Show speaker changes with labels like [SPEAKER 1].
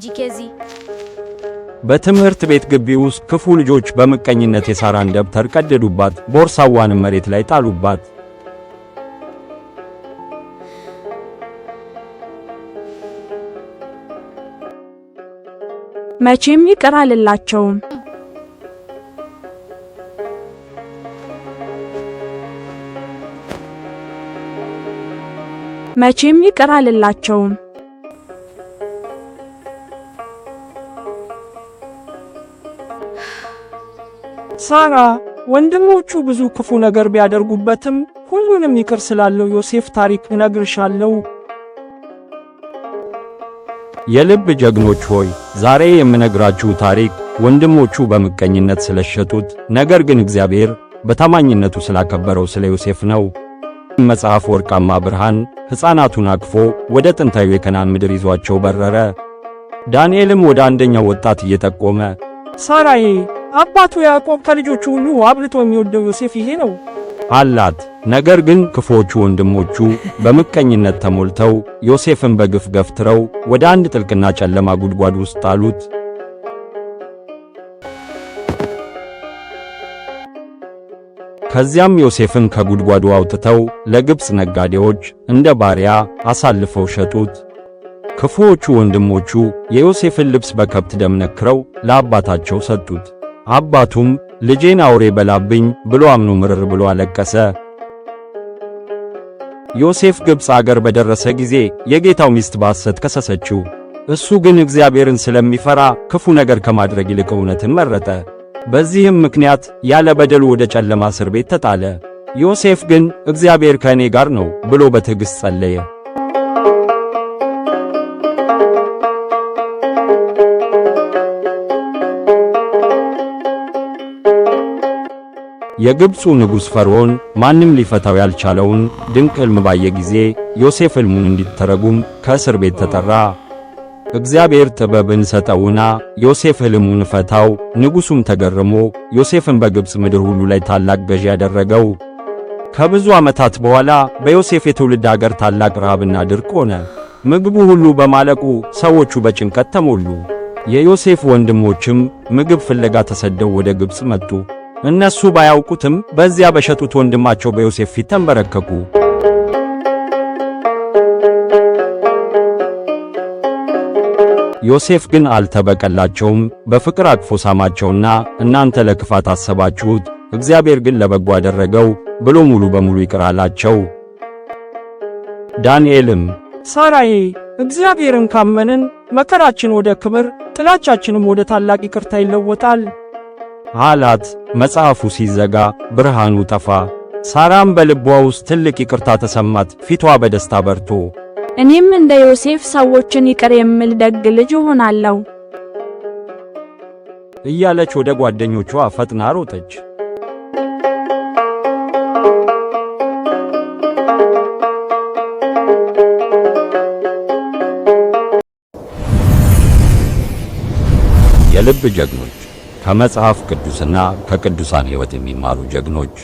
[SPEAKER 1] ሂጂ ከዚህ።
[SPEAKER 2] በትምህርት ቤት ግቢ ውስጥ ክፉ ልጆች በመቀኝነት የሳራን ደብተር ቀደዱባት፣ ቦርሳዋንም መሬት ላይ ጣሉባት።
[SPEAKER 3] መቼም ይቅር አልላቸውም። መቼም ይቅር አልላቸውም።
[SPEAKER 4] ሳራ ወንድሞቹ ብዙ ክፉ ነገር ቢያደርጉበትም ሁሉንም ይቅር ስላለው ዮሴፍ ታሪክ እነግርሻለሁ።
[SPEAKER 2] የልብ ጀግኖች ሆይ ዛሬ የምነግራችሁ ታሪክ ወንድሞቹ በመቀኝነት ስለሸጡት ነገር ግን እግዚአብሔር በታማኝነቱ ስላከበረው ስለ ዮሴፍ ነው። መጽሐፍ ወርቃማ ብርሃን ሕፃናቱን አቅፎ ወደ ጥንታዊ የከናን ምድር ይዟቸው በረረ። ዳንኤልም ወደ አንደኛው ወጣት እየጠቆመ
[SPEAKER 4] ሳራዬ አባቱ ያዕቆብ ከልጆቹ ሁሉ አብልጦ የሚወደው ዮሴፍ ይሄ ነው
[SPEAKER 2] አላት። ነገር ግን ክፉዎቹ ወንድሞቹ በምቀኝነት ተሞልተው ዮሴፍን በግፍ ገፍትረው ወደ አንድ ጥልቅና ጨለማ ጉድጓድ ውስጥ ጣሉት። ከዚያም ዮሴፍን ከጉድጓዱ አውጥተው ለግብፅ ነጋዴዎች እንደ ባሪያ አሳልፈው ሸጡት። ክፉዎቹ ወንድሞቹ የዮሴፍን ልብስ በከብት ደም ነክረው ለአባታቸው ሰጡት። አባቱም ልጄን አውሬ በላብኝ ብሎ አምኖ ምርር ብሎ አለቀሰ። ዮሴፍ ግብፅ አገር በደረሰ ጊዜ የጌታው ሚስት በሐሰት ከሰሰችው። እሱ ግን እግዚአብሔርን ስለሚፈራ ክፉ ነገር ከማድረግ ይልቅ እውነትን መረጠ። በዚህም ምክንያት ያለ በደሉ ወደ ጨለማ እስር ቤት ተጣለ። ዮሴፍ ግን እግዚአብሔር ከእኔ ጋር ነው ብሎ በትዕግሥት ጸለየ። የግብፁ ንጉሥ ፈርዖን ማንም ሊፈታው ያልቻለውን ድንቅ ሕልም ባየ ጊዜ ዮሴፍ ሕልሙን እንዲተረጉም ከእስር ቤት ተጠራ። እግዚአብሔር ጥበብን ሰጠውና ዮሴፍ ሕልሙን ፈታው። ንጉሡም ተገርሞ ዮሴፍን በግብፅ ምድር ሁሉ ላይ ታላቅ ገዢ ያደረገው። ከብዙ ዓመታት በኋላ በዮሴፍ የትውልድ አገር ታላቅ ረሃብና ድርቅ ሆነ። ምግቡ ሁሉ በማለቁ ሰዎቹ በጭንቀት ተሞሉ። የዮሴፍ ወንድሞችም ምግብ ፍለጋ ተሰደው ወደ ግብፅ መጡ። እነሱ ባያውቁትም በዚያ በሸጡት ወንድማቸው በዮሴፍ ፊት ተንበረከኩ። ዮሴፍ ግን አልተበቀላቸውም። በፍቅር አቅፎ ሳማቸውና እናንተ ለክፋት አሰባችሁት፣ እግዚአብሔር ግን ለበጎ አደረገው ብሎ ሙሉ በሙሉ ይቅር አላቸው። ዳንኤልም
[SPEAKER 4] ሳራዬ እግዚአብሔርን ካመንን መከራችን ወደ ክብር፣ ጥላቻችንም ወደ ታላቅ ይቅርታ ይለወጣል
[SPEAKER 2] አላት። መጽሐፉ ሲዘጋ ብርሃኑ ጠፋ። ሳራም በልቧ ውስጥ ትልቅ ይቅርታ ተሰማት፣ ፊቷ በደስታ በርቶ
[SPEAKER 3] እኔም እንደ ዮሴፍ ሰዎችን ይቅር የምል ደግ ልጅ እሆናለሁ
[SPEAKER 2] እያለች ወደ ጓደኞቿ ፈጥና ሮጠች። የልብ ጀግኖች ከመጽሐፍ ቅዱስና ከቅዱሳን ሕይወት የሚማሩ ጀግኖች